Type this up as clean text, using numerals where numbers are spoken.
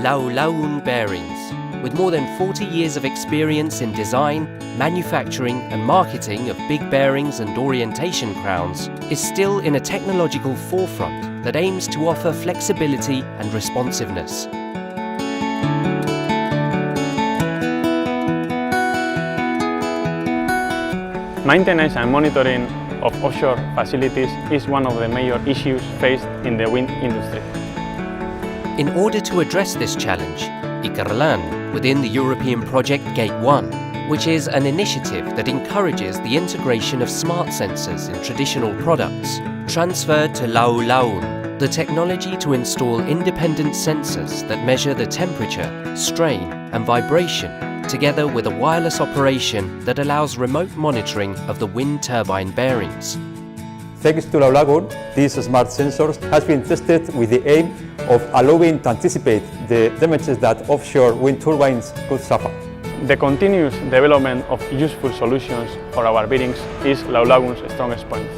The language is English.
LAULAGUN Bearings, with more than 40 years of experience in design, manufacturing and marketing of big bearings and orientation crowns, is still in a technological forefront that aims to offer flexibility and responsiveness. Maintenance and monitoring of offshore facilities is one of the major issues faced in the wind industry. In order to address this challenge, IKERLAN, within the European project GATEONE, which is an initiative that encourages the integration of smart sensors in traditional products, transferred to LAULAGUN the technology to install independent sensors that measure the temperature, strain and vibration, together with a wireless operation that allows remote monitoring of the wind turbine bearings. Thanks to LAULAGUN, these smart sensors has been tested with the aim of allowing to anticipate the damages that offshore wind turbines could suffer. The continuous development of useful solutions for our bearings is LAULAGUN's strongest point.